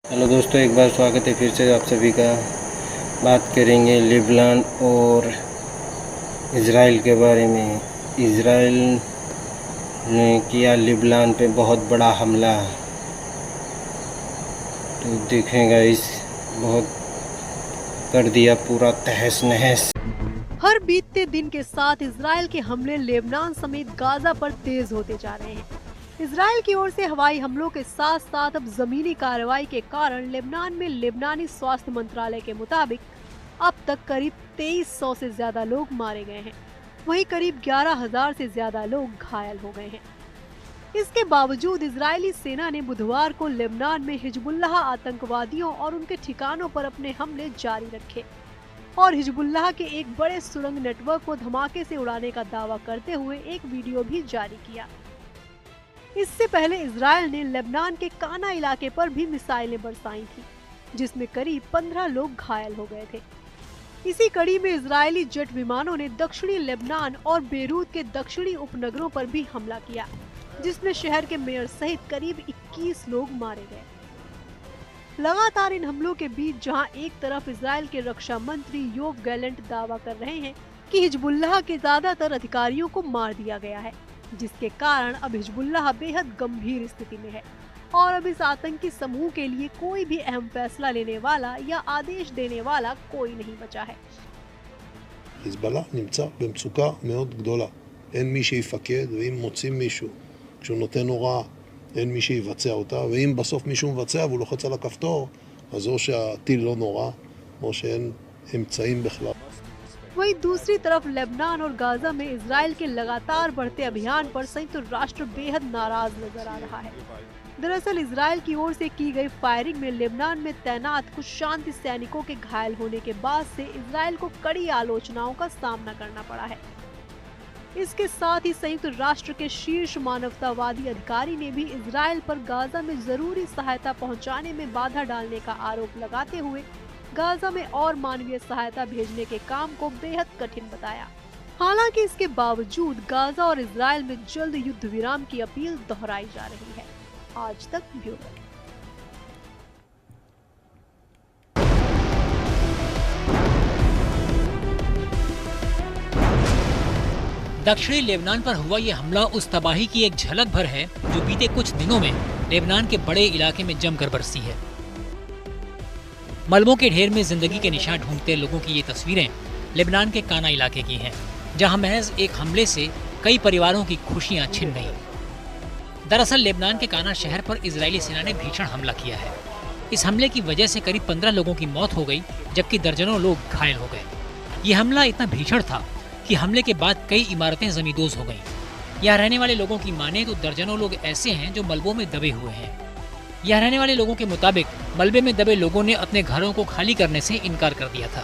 Hello दोस्तों, एक बार स्वागत है फिर से आप सभी का। बात करेंगे लेबनान और इज़राइल के बारे में। इज़राइल ने किया लेबनान पे बहुत बड़ा हमला, तो देखेगा इस बहुत कर दिया पूरा तहस नहस। हर बीतते दिन के साथ इजराइल के हमले लेबनान समेत गाजा पर तेज होते जा रहे हैं। इजराइल की ओर से हवाई हमलों के साथ साथ अब जमीनी कार्रवाई के कारण लेबनान में लेबनानी स्वास्थ्य मंत्रालय के मुताबिक अब तक करीब 2300 से ज्यादा लोग मारे गए हैं। वहीं करीब 11,000 से ज्यादा लोग घायल हो गए हैं। इसके बावजूद इजरायली सेना ने बुधवार को लेबनान में हिजबुल्लाह आतंकवादियों और उनके ठिकानों पर अपने हमले जारी रखे और हिजबुल्लाह के एक बड़े सुरंग नेटवर्क को धमाके से उड़ाने का दावा करते हुए एक वीडियो भी जारी किया। इससे पहले इजरायल ने लेबनान के काना इलाके पर भी मिसाइलें बरसाई थी, जिसमें करीब 15 लोग घायल हो गए थे। इसी कड़ी में इजरायली जेट विमानों ने दक्षिणी लेबनान और बेरूत के दक्षिणी उपनगरों पर भी हमला किया, जिसमें शहर के मेयर सहित करीब 21 लोग मारे गए। लगातार इन हमलों के बीच जहां एक तरफ इजरायल के रक्षा मंत्री योव गैलेंट दावा कर रहे हैं कि हिजबुल्लाह के ज्यादातर अधिकारियों को मार दिया गया है, जिसके कारण अब हिजबुल्लाह बेहद गंभीर स्थिति में है और अब इस आतंकी समूह के लिए कोई भी अहम फैसला लेने वाला या आदेश देने वाला कोई नहीं बचा है। חיזבאללה נמצא במצוקה מאוד גדולה. אין מי שיפקד, ואם מוצאים מישהו כשהוא נותן הוראה, אין מי שיבצע אותה, ואם בסוף מישהו מבצע והוא לוחץ על הכפתור, אז או שהטיל לא נורא, או שאין אמצעים בכלל. वहीं दूसरी तरफ लेबनान और गाजा में इजराइल के लगातार बढ़ते अभियान पर संयुक्त राष्ट्र बेहद नाराज नजर आ रहा है। दरअसल इजराइल की ओर से की गई फायरिंग में लेबनान में तैनात कुछ शांति सैनिकों के घायल होने के बाद से इजराइल को कड़ी आलोचनाओं का सामना करना पड़ा है। इसके साथ ही संयुक्त राष्ट्र के शीर्ष मानवतावादी अधिकारी ने भी इजराइल पर गाजा में जरूरी सहायता पहुंचाने में बाधा डालने का आरोप लगाते हुए गाजा में और मानवीय सहायता भेजने के काम को बेहद कठिन बताया। हालांकि इसके बावजूद गाजा और इजराइल में जल्द युद्ध विराम की अपील दोहराई जा रही है। आज तक ब्यूरो। दक्षिणी लेबनान पर हुआ ये हमला उस तबाही की एक झलक भर है जो बीते कुछ दिनों में लेबनान के बड़े इलाके में जमकर बरसी है। मलबों के ढेर में जिंदगी के निशान ढूंढते लोगों की ये तस्वीरें लेबनान के काना इलाके की हैं, जहां महज एक हमले से कई परिवारों की खुशियां छिन गईं। दरअसल लेबनान के काना शहर पर इजरायली सेना ने भीषण हमला किया है। इस हमले की वजह से करीब 15 लोगों की मौत हो गई, जबकि दर्जनों लोग घायल हो गए। ये हमला इतना भीषण था कि हमले के बाद कई इमारतें जमींदोज हो गईं। यहाँ रहने वाले लोगों की माने तो दर्जनों लोग ऐसे हैं जो मलबों में दबे हुए हैं। यहाँ रहने वाले लोगों के मुताबिक मलबे में दबे लोगों ने अपने घरों को खाली करने से इनकार कर दिया था।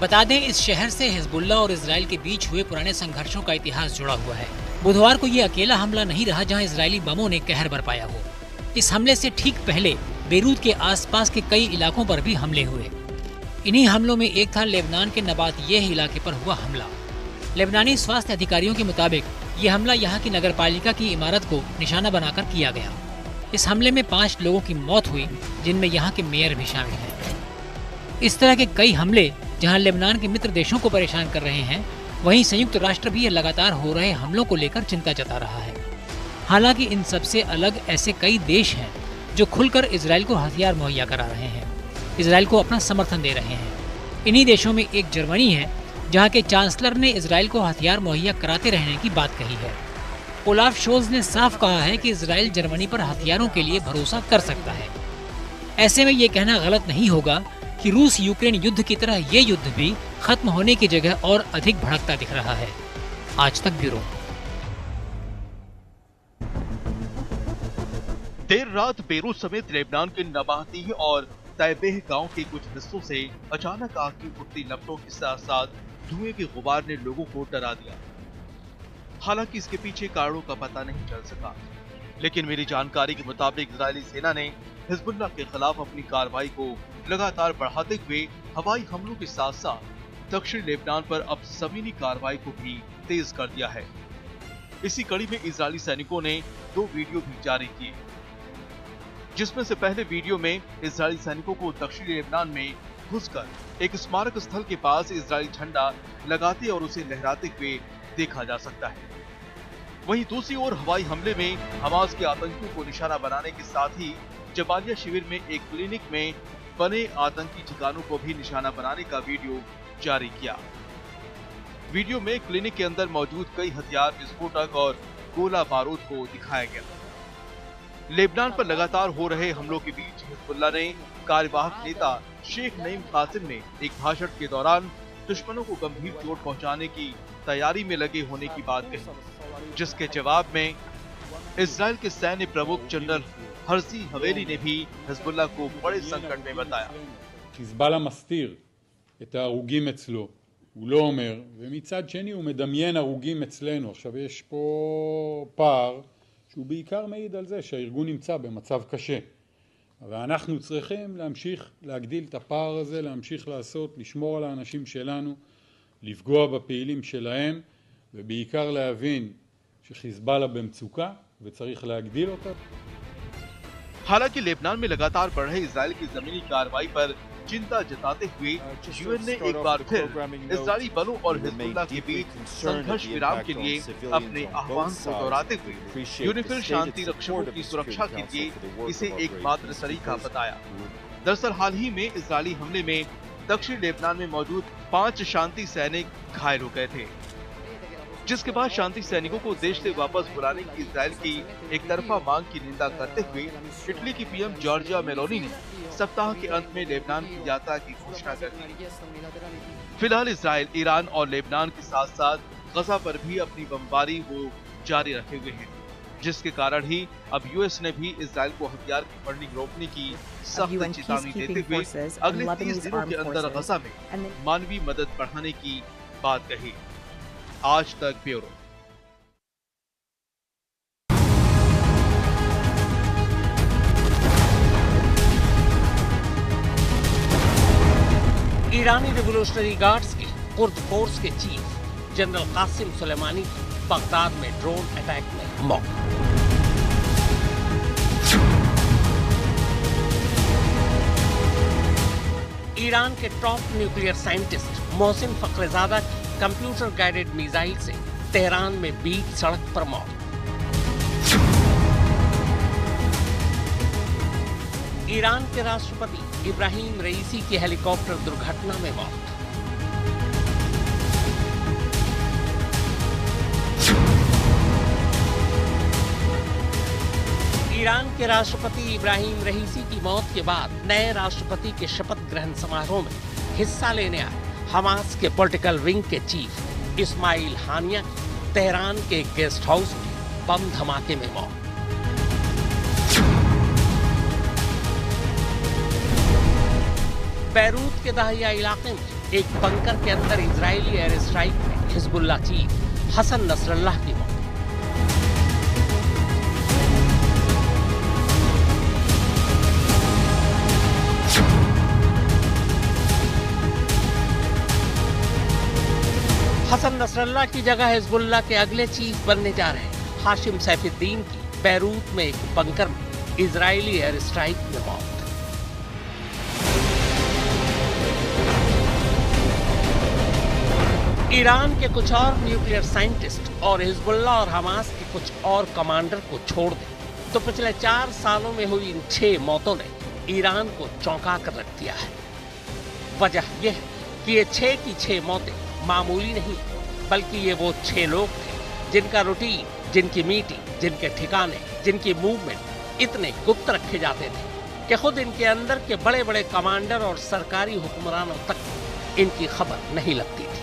बता दें, इस शहर से हिजबुल्लाह और इजराइल के बीच हुए पुराने संघर्षों का इतिहास जुड़ा हुआ है। बुधवार को ये अकेला हमला नहीं रहा जहां इजरायली बमों ने कहर बरपाया हो। इस हमले से ठीक पहले बेरूत के आसपास के कई इलाकों पर भी हमले हुए। इन्हीं हमलों में एक था लेबनान के नबातियह इलाके पर हुआ हमला। लेबनानी स्वास्थ्य अधिकारियों के मुताबिक ये हमला यहाँ की नगरपालिका की इमारत को निशाना बनाकर किया गया। इस हमले में 5 लोगों की मौत हुई, जिनमें यहाँ के मेयर भी शामिल हैं। इस तरह के कई हमले जहाँ लेबनान के मित्र देशों को परेशान कर रहे हैं, वहीं संयुक्त राष्ट्र भी लगातार हो रहे हमलों को लेकर चिंता जता रहा है। हालांकि इन सबसे अलग ऐसे कई देश हैं जो खुलकर इजराइल को हथियार मुहैया करा रहे हैं, इजराइल को अपना समर्थन दे रहे हैं। इन्हीं देशों में एक जर्मनी है, जहां के चांसलर ने इजराइल को हथियार मुहैया कराते रहने की बात कही है। ओलाफ शोल्ज ने साफ कहा है कि इजराइल जर्मनी पर हथियारों के लिए भरोसा कर सकता है। ऐसे में ये कहना गलत नहीं होगा कि रूस यूक्रेन युद्ध की तरह ये युद्ध भी खत्म होने की जगह और अधिक भड़कता दिख रहा है। आज तक ब्यूरो। देर रात बेरूत समेत लेबनान के नबाती और तैबेह गांव के कुछ हिस्सों से अचानक आग की उठती लपटों के साथ साथ धुएं के गुबार ने लोगों को डरा दिया। हालांकि इसके पीछे कारणों का पता नहीं चल सका। लेकिन मेरी जानकारी के मुताबिक इजरायली सेना ने हिजबुल्लाह के खिलाफ अपनी कार्रवाई को लगातार बढ़ाते हुए हवाई हमलों के साथ साथ दक्षिणी लेबनान पर अब जमीनी कार्रवाई को भी तेज कर दिया है। इसी कड़ी में इजरायली सैनिकों ने 2 वीडियो भी जारी किए, जिसमें से पहले वीडियो में इजरायली सैनिकों को दक्षिणी लेबनान में घुसकर एक स्मारक स्थल के पास इजरायली झंडा लगाते और उसे लहराते हुए देखा जा सकता है। वहीं दूसरी ओर हवाई हमले में हमास के आतंकियों को निशाना बनाने के साथ ही जबालिया शिविर में एक क्लिनिक में बने आतंकी ठिकानों को भी निशाना बनाने का वीडियो जारी किया। वीडियो में क्लिनिक के अंदर मौजूद कई हथियार, विस्फोटक और गोला बारूद को दिखाया गया। लेबनान पर लगातार हो रहे हमलों के बीच हिजबुल्लाह ने कार्यवाहक नेता शेख नईम कासिम ने एक भाषण के दौरान दुश्मनों को गंभीर चोट पहुंचाने की तैयारी में लगे होने की बात कही, जिसके जवाब में इजराइल के सैन्य प्रमुख जनरल हर्जी हवेली ने भी हिजबुल्लाह को बड़े संकट में बताया। חיזבאללה מסתיר את ההרוגים אצלו, הוא לא אומר, ומצד שני הוא מדמיין הרוגים אצלנו. עכשיו יש פה פער שהוא בעיקר מעיד על זה שהארגון נמצא במצב קשה. ואנחנו צריכים להמשיך להגדיל את הפער הזה, להמשיך לעשות, לשמור על האנשים שלנו, לפגוע בפעילים שלהם, ובעיקר להבין שחיזבאללה במצוקה וצריך להגדיל אותה. हालांकि लेबनान में लगातार बढ़ रहे इजराइल की जमीनी कार्रवाई पर चिंता जताते हुए यूएन ने एक बार फिर इजरायली बलों और हिजबुल्लाह के बीच संघर्ष विराम के लिए अपने आह्वान को दोहराते हुए यूनिफिल शांति रक्षकों की सुरक्षा के लिए इसे एकमात्र तरीका बताया। दरअसल हाल ही में इजरायली हमले में दक्षिण लेबनान में मौजूद 5 शांति सैनिक घायल हो गए थे, जिसके बाद शांति सैनिकों को देश से वापस बुलाने की इजराइल की एक तरफा मांग की निंदा करते हुए इटली की पीएम जॉर्जिया मेलोनी ने सप्ताह के अंत में लेबनान की यात्रा की घोषणा कर दी। फिलहाल इजराइल, ईरान और लेबनान के साथ साथ गजा पर भी अपनी बमबारी वो जारी रखे हुए हैं, जिसके कारण ही अब यूएस ने भी इजराइल को हथियार की फंडिंग रोकने की सख्त चेतावनी देते हुए अगले 30 दिनों के अंदर गजा में मानवीय मदद बढ़ाने की बात कही। आज तक ब्यूरो। ईरानी रिवोल्यूशनरी गार्ड्स के कुर्द फोर्स के चीफ जनरल कासिम सुलेमानी की बगदाद में ड्रोन अटैक में मौत। ईरान के टॉप न्यूक्लियर साइंटिस्ट मोहसिन फखरेजादा की कंप्यूटर गाइडेड मिसाइल से तेहरान में बीच सड़क पर मौत। ईरान के राष्ट्रपति इब्राहिम रईसी की हेलीकॉप्टर दुर्घटना में मौत। ईरान के राष्ट्रपति इब्राहिम रईसी की मौत के बाद नए राष्ट्रपति के शपथ ग्रहण समारोह में हिस्सा लेने आए हमास के पॉलिटिकल विंग के चीफ इस्माइल हानिया की तेहरान के एक गेस्ट हाउस में बम धमाके में मौत। बैरूत के दाहिया इलाके में एक बंकर के अंदर इजरायली एयर स्ट्राइक में हिजबुल्लाह चीफ हसन नसरल्लाह की मौत। हसन नसरल्लाह की जगह हिजबुल्लाह के अगले चीफ बनने जा रहे हैं हाशिम सैफुद्दीन की बैरूत में एक बंकर में इजरायली एयर स्ट्राइक में मौत। ईरान के कुछ और न्यूक्लियर साइंटिस्ट और हिजबुल्लाह और हमास के कुछ और कमांडर को छोड़ दें तो पिछले 4 सालों में हुई इन 6 मौतों ने ईरान को चौंका कर रख दिया है। वजह यह है कि ये 6 की 6 मौतें मामूली नहीं, बल्कि ये वो 6 लोग थे जिनका रूटीन, जिनकी मीटिंग, जिनके ठिकाने, जिनकी मूवमेंट इतने गुप्त रखे जाते थे कि खुद इनके अंदर के बड़े बड़े कमांडर और सरकारी हुक्मरानों तक इनकी खबर नहीं लगती थी।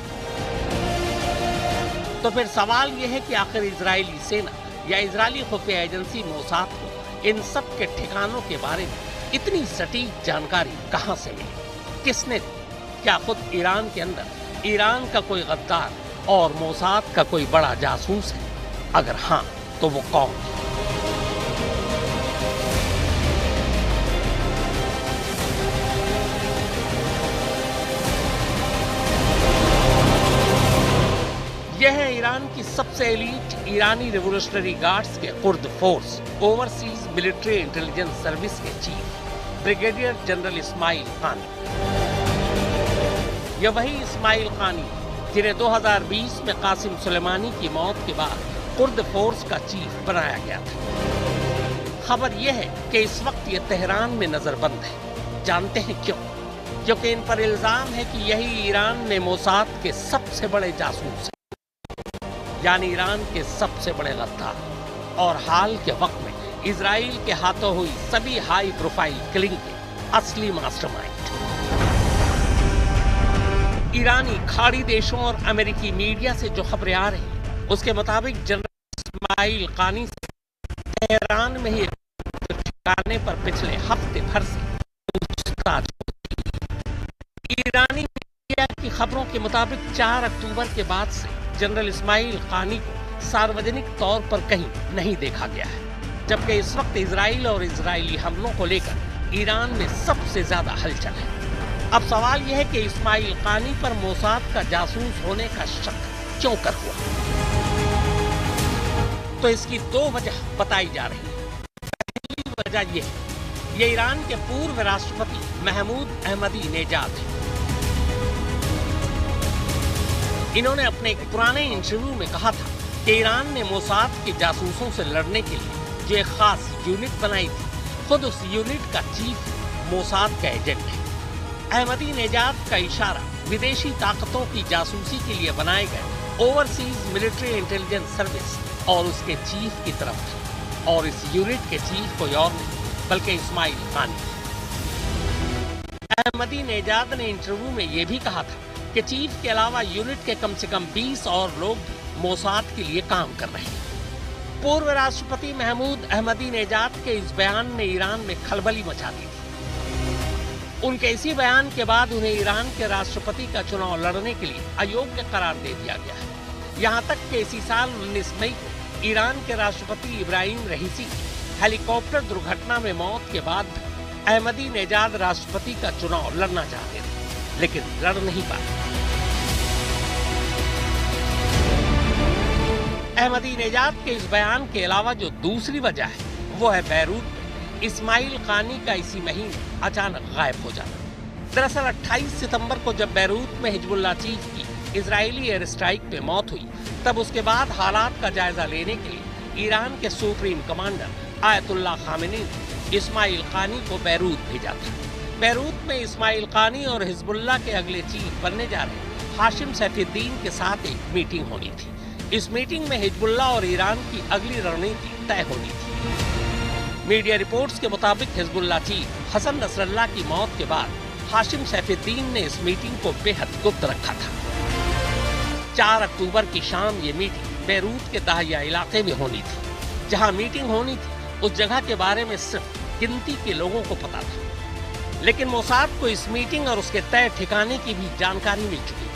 तो फिर सवाल यह है कि आखिर इजरायली सेना या इजरायली खुफिया एजेंसी मोसाद को इन सब के ठिकानों के बारे में इतनी सटीक जानकारी कहां से मिली, किसने दी? क्या खुद ईरान के अंदर ईरान का कोई गद्दार और मोसाद का कोई बड़ा जासूस है? अगर हाँ तो वो कौन है? सबसे एलीट ईरानी रिवोल्यूशनरी गार्ड्स के Kurd force overseas military intelligence service के चीफ ब्रिगेडियर जनरल इस्माइल खानी। यह वही इस्माइल खानी जिन्हें 2020 में कासिम सुलेमानी की मौत के बाद कुर्द फोर्स का चीफ बनाया गया था। खबर यह है कि इस वक्त ये तेहरान में नजरबंद है। जानते हैं क्यों? क्योंकि इन पर इल्जाम है कि यही ईरान में मोसाद के सबसे बड़े जासूस हैं, यानी ईरान के सबसे बड़े गद्दार और हाल के वक्त में इजराइल के हाथों हुई सभी हाई प्रोफाइल किलिंग के असली मास्टरमाइंड। ईरानी खाड़ी देशों और अमेरिकी मीडिया से जो खबरें आ रही उसके मुताबिक जनरल इस्माइल खानी तेहरान में ही ठिकाने पर पिछले हफ्ते भर से पूछताछ। ईरानी मीडिया की खबरों के मुताबिक 4 अक्टूबर के बाद से जनरल इस्माइल खानी को सार्वजनिक तौर पर कहीं नहीं देखा गया है, जबकि इस वक्त इजराइल और इजरायली हमलों को लेकर ईरान में सबसे ज्यादा हलचल है। अब सवाल यह है कि इस्माइल खानी पर मोसाद का जासूस होने का शक क्यों कर हुआ? तो इसकी 2 वजह बताई जा रही है। पहली वजह यह है, ये ईरान के पूर्व राष्ट्रपति महमूद अहमदी नेजाद हैं। इन्होंने अपने एक पुराने इंटरव्यू में कहा था कि ईरान ने मोसाद के जासूसों से लड़ने के लिए जो एक खास यूनिट बनाई थी, खुद उस यूनिट का चीफ मोसाद का एजेंट है। अहमदी नेजाद का इशारा विदेशी ताकतों की जासूसी के लिए बनाए गए ओवरसीज मिलिट्री इंटेलिजेंस सर्विस और उसके चीफ की तरफ था, और इस यूनिट के चीफ कोई और नहीं बल्कि इस्माइल खानी। अहमदी नेजाद ने इंटरव्यू में यह भी कहा था कि चीफ के अलावा यूनिट के कम से कम 20 और लोग भी मोसाद के लिए काम कर रहे हैं। पूर्व राष्ट्रपति महमूद अहमदी नेजाद के इस बयान ने ईरान में खलबली मचा दी थी। उनके इसी बयान के बाद उन्हें ईरान के राष्ट्रपति का चुनाव लड़ने के लिए अयोग्य करार दे दिया गया है। यहाँ तक कि इसी साल 19 मई को ईरान के राष्ट्रपति इब्राहिम रईसी की हेलीकॉप्टर दुर्घटना में मौत के बाद अहमदी नेजाद राष्ट्रपति का चुनाव लड़ना चाहते थे, लेकिन लड़ नहीं पाए। अहमदी नेजाद के इस बयान के अलावा जो दूसरी वजह है वो है बैरूत में इस्माइल खानी का इसी महीने अचानक गायब हो जाना। दरअसल 28 सितंबर को जब बैरूत में हिजबुल्लाह चीफ की इजरायली एयर स्ट्राइक पे मौत हुई, तब उसके बाद हालात का जायजा लेने के लिए ईरान के सुप्रीम कमांडर आयतुल्लाह खामेनी ने इस्माइल खानी को बैरूत भेजा था। बैरूत में इस्माइल खानी और हिजबुल्लाह के अगले चीफ बनने जा रहे हाशिम सैफुद्दीन के साथ एक मीटिंग होनी थी। इस मीटिंग में हिजबुल्लाह और ईरान की अगली रणनीति तय होनी थी। मीडिया रिपोर्ट्स के मुताबिक हिजबुल्लाह चीफ हसन नसरल्लाह की मौत के बाद हाशिम सैफुद्दीन ने इस मीटिंग को बेहद गुप्त रखा था। 4 अक्टूबर की शाम ये मीटिंग बैरूत के दाहिया इलाके में होनी थी। जहां मीटिंग होनी थी उस जगह के बारे में सिर्फ गिनती के लोगों को पता था, लेकिन मोसाद को इस मीटिंग और उसके तय ठिकाने की भी जानकारी मिल चुकी थी।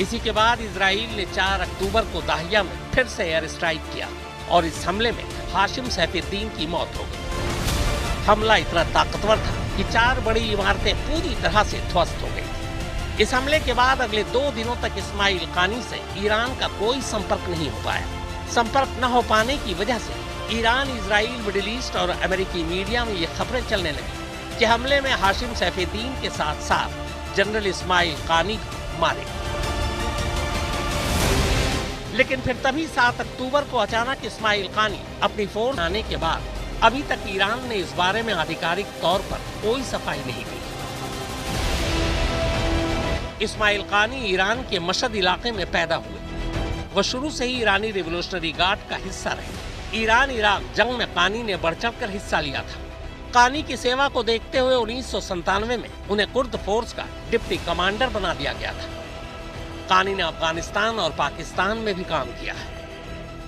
इसी के बाद इजराइल ने 4 अक्टूबर को दाहिया में फिर से एयर स्ट्राइक किया और इस हमले में हाशिम सैफुद्दीन की मौत हो गई। हमला इतना ताकतवर था कि 4 बड़ी इमारतें पूरी तरह से ध्वस्त हो गई थी। इस हमले के बाद अगले 2 दिनों तक इस्माइल खानी से ईरान का कोई संपर्क नहीं हो पाया। संपर्क न हो पाने की वजह से ईरान, इजराइल, मिडिल ईस्ट और अमेरिकी मीडिया में ये खबरें चलने लगी कि हमले में हाशिम सैफुद्दीन के साथ साथ जनरल इस्माइल खानी को मारे। लेकिन फिर तभी 7 अक्टूबर को अचानक इस्माइल खानी अपनी फोर्स आने के बाद अभी तक ईरान ने इस बारे में आधिकारिक तौर पर कोई सफाई नहीं दी। इस्माइल खानी ईरान के मशहद इलाके में पैदा हुए। वह शुरू से ही ईरानी रिवोल्यूशनरी गार्ड का हिस्सा रहे। ईरान इराक जंग में खानी ने बढ़ चढ़ कर हिस्सा लिया था। खानी की सेवा को देखते हुए 1997 में उन्हें कुर्द फोर्स का डिप्टी कमांडर बना दिया गया था। खानी ने अफगानिस्तान और पाकिस्तान में भी काम किया है।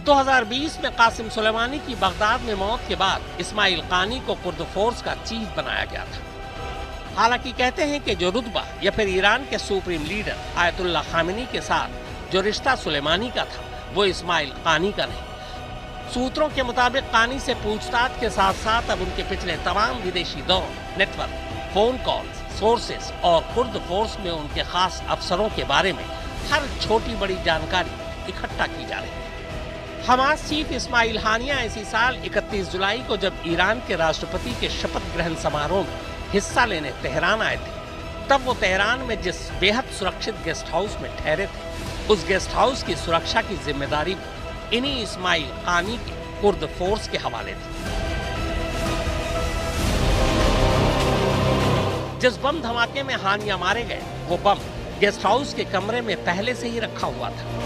2020 में कासिम सुलेमानी की बगदाद में मौत के बाद इस्माइल खानी को कुर्द फोर्स का चीफ बनाया गया था। हालांकि कहते हैं कि जो रुतबा या फिर ईरान के सुप्रीम लीडर आयतुल्लाह खामेनी के साथ जो रिश्ता सुलेमानी का था वो इस्माइल खानी का नहीं। सूत्रों के मुताबिक खानी से पूछताछ के साथ साथ अब उनके पिछले तमाम विदेशी दौर, नेटवर्क, फोन कॉल्स, सोर्सेस और कुर्द फोर्स में उनके खास अफसरों के बारे में हर छोटी बड़ी जानकारी इकट्ठा की जा रही है। हमास चीफ इस्माइल हानिया इसी साल 31 जुलाई को जब ईरान के राष्ट्रपति के शपथ ग्रहण समारोह में हिस्सा लेने तेहरान आए थे, तब वो तेहरान में जिस बेहद सुरक्षित गेस्ट हाउस में ठहरे थे, उस गेस्ट हाउस की सुरक्षा की जिम्मेदारी इन्हीं इस्माइल कानी के कुर्द फोर्स के हवाले थी। जिस बम धमाके में हानिया मारे गए, वो बम गेस्ट हाउस के कमरे में पहले से ही रखा हुआ था।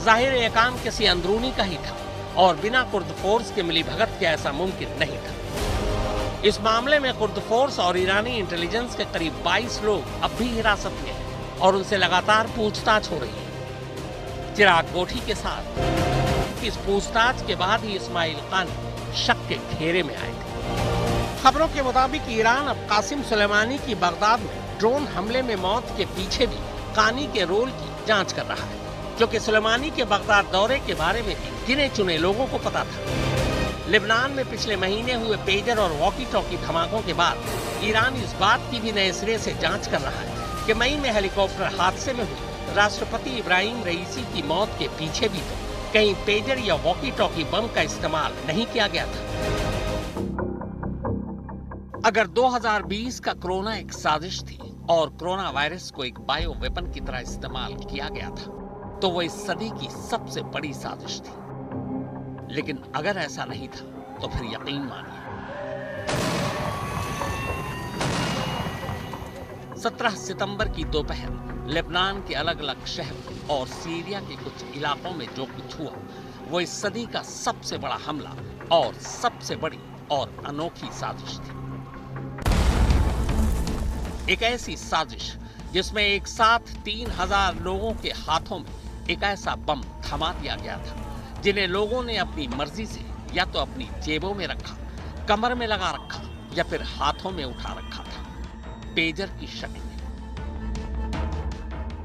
जाहिर ये काम किसी अंदरूनी का ही था और बिना कुर्द फोर्स के मिलीभगत के ऐसा मुमकिन नहीं था। इस मामले में कुर्द फोर्स और ईरानी इंटेलिजेंस के करीब 22 लोग अब भी हिरासत में हैं और उनसे लगातार पूछताछ हो रही है। चिराग गोठी के साथ इस पूछताछ के बाद ही इस्माइल खान शक के घेरे में आए थे। खबरों के मुताबिक ईरान अब कासिम सुलेमानी की बगदाद में ड्रोन हमले में मौत के पीछे भी कानी के रोल की जांच कर रहा है, क्योंकि सुलेमानी के बगदाद दौरे के बारे में भी गिने चुने लोगों को पता था। लेबनान में पिछले महीने हुए पेजर और वॉकी टॉकी धमाकों के बाद ईरान इस बात की भी नए सिरे से जांच कर रहा है कि मई में हेलीकॉप्टर हादसे में हुई राष्ट्रपति इब्राहिम रईसी की मौत के पीछे भी तो कहीं पेजर या वॉकी टॉकी बम का इस्तेमाल नहीं किया गया था। अगर 2020 का कोरोना एक साजिश थी और कोरोना वायरस को एक बायो वेपन की तरह इस्तेमाल किया गया था, तो वो इस सदी की सबसे बड़ी साजिश थी। लेकिन अगर ऐसा नहीं था तो फिर यकीन मानिए। 17 सितंबर की दोपहर लेबनान के अलग अलग शहर और सीरिया के कुछ इलाकों में जो कुछ हुआ, वो इस सदी का सबसे बड़ा हमला और सबसे बड़ी और अनोखी साजिश थी। एक ऐसी साजिश जिसमें एक साथ 3000 लोगों के हाथों में एक ऐसा बम थमा दिया गया था, जिन्हें लोगों ने अपनी मर्जी से या तो अपनी जेबों में रखा, कमर में लगा रखा या फिर हाथों में उठा रखा था, पेजर की शक्ल में।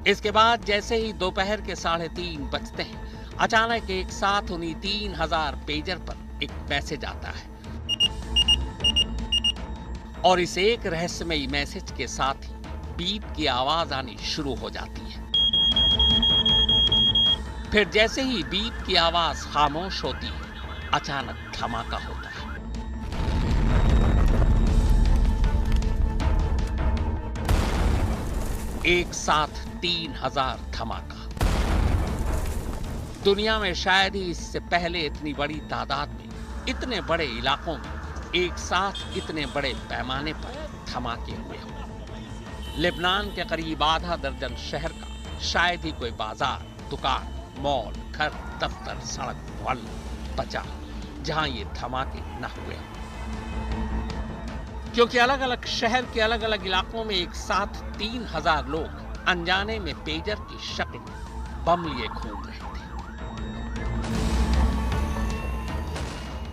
इसके बाद जैसे ही दोपहर के 3:30 बजते हैं, अचानक एक साथ उन्हीं 3000 पेजर पर एक मैसेज आता है और इस एक रहस्यमयी मैसेज के साथ ही बीप की आवाज आनी शुरू हो जाती है। फिर जैसे ही बीप की आवाज खामोश होती है, अचानक धमाका होता है। एक साथ 3000 धमाका। दुनिया में शायद ही इससे पहले इतनी बड़ी तादाद में, इतने बड़े इलाकों में एक साथ इतने बड़े पैमाने पर धमाके हुए हों। लेबनान के करीब आधा दर्जन शहर का शायद ही कोई बाजार, दुकान, मॉल, घर, दफ्तर, सड़क, मोहल्ला बचा जहां ये धमाके न हुए, क्योंकि अलग अलग शहर के अलग अलग इलाकों में एक साथ 3000 लोग अनजाने में पेजर की शक्ल में बम लिए घूम रहे थे।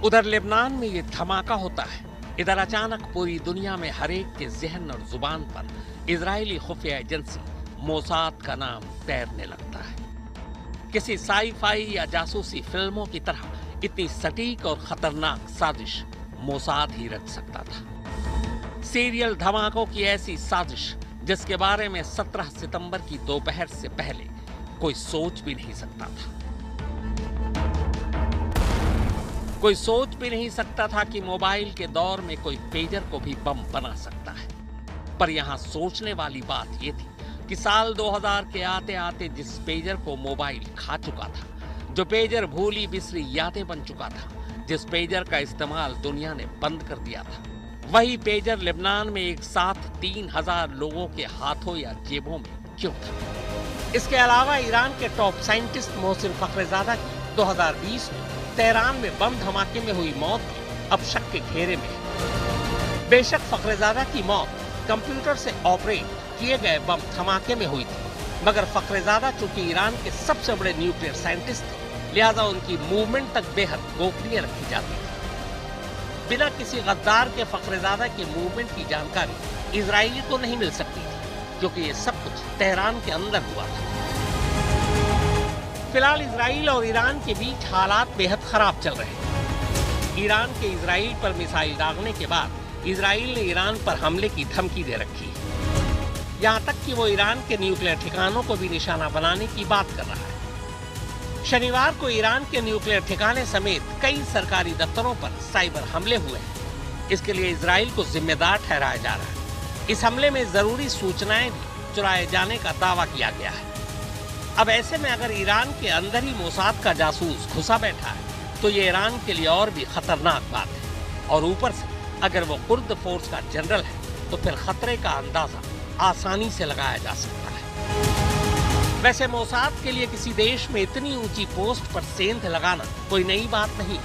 उधर लेबनान में ये धमाका होता है, इधर अचानक पूरी दुनिया में हर एक के जहन और जुबान पर इजरायली खुफिया एजेंसी मोसाद का नाम तैरने लगता है। किसी साई-फाई या जासूसी फिल्मों की तरह इतनी सटीक और खतरनाक साजिश मोसाद ही रच सकता था। सीरियल धमाकों की ऐसी साजिश जिसके बारे में 17 सितंबर की दोपहर से पहले कोई सोच भी नहीं सकता था। कोई सोच भी नहीं सकता था कि मोबाइल के दौर में कोई पेजर को भी बम बना सकता है। पर यहां सोचने वाली बात यह थी कि साल 2000 के आते आते जिस पेजर को मोबाइल खा चुका था, जो पेजर भूली बिसरी यादें बन चुका था, जिस पेजर का इस्तेमाल दुनिया ने बंद कर दिया था, वही पेजर लेबनान में एक साथ 3000 लोगों के हाथों या जेबों में क्यों था? इसके अलावा ईरान के टॉप साइंटिस्ट मोहसिन फखरेजादा की 2020 में तेहरान में बम धमाके में हुई मौत अब शक के घेरे में है। बेशक फखरेजादा की मौत कंप्यूटर से ऑपरेट किए गए बम धमाके में हुई थी, मगर फखरेजादा चूंकि ईरान के सबसे बड़े न्यूक्लियर साइंटिस्ट थे, लिहाजा उनकी मूवमेंट तक बेहद गोपनीय रखी जाती थी। बिना किसी गद्दार के फखरेजादा के मूवमेंट की जानकारी इजरायली को नहीं मिल सकती थी, क्योंकि ये सब कुछ तेहरान के अंदर हुआ था। फिलहाल इजराइल और ईरान के बीच हालात बेहद खराब चल रहे हैं। ईरान के इजराइल पर मिसाइल दागने के बाद इजराइल ने ईरान पर हमले की धमकी दे रखी है। यहाँ तक कि वो ईरान के न्यूक्लियर ठिकानों को भी निशाना बनाने की बात कर रहा है। शनिवार को ईरान के न्यूक्लियर ठिकाने समेत कई सरकारी दफ्तरों पर साइबर हमले हुए हैं। इसके लिए इजराइल को जिम्मेदार ठहराया जा रहा है। इस हमले में जरूरी सूचनाएं भी चुराए जाने का दावा किया गया है। अब ऐसे में अगर ईरान के अंदर ही मोसाद का जासूस घुसा बैठा है तो ये ईरान के लिए और भी खतरनाक बात है। और ऊपर से अगर वो कुर्द फोर्स का जनरल है तो फिर खतरे का अंदाजा आसानी से लगाया जा सकता है। वैसे मोसाद के लिए किसी देश में इतनी ऊंची पोस्ट पर सेंध लगाना कोई नई बात नहीं।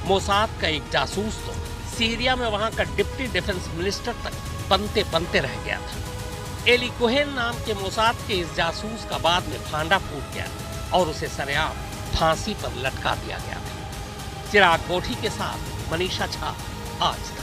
मोसाद का एक जासूस तो सीरिया में वहां का डिप्टी डिफेंस मिनिस्टर तक बनते बनते रह गया था। एली कोहेन नाम के मोसाद के इस जासूस का बाद में फांडा फूट गया और उसे सरेआम फांसी पर लटका दिया गया था। चिराग कोठी के साथ मनीषा झा, आज तक।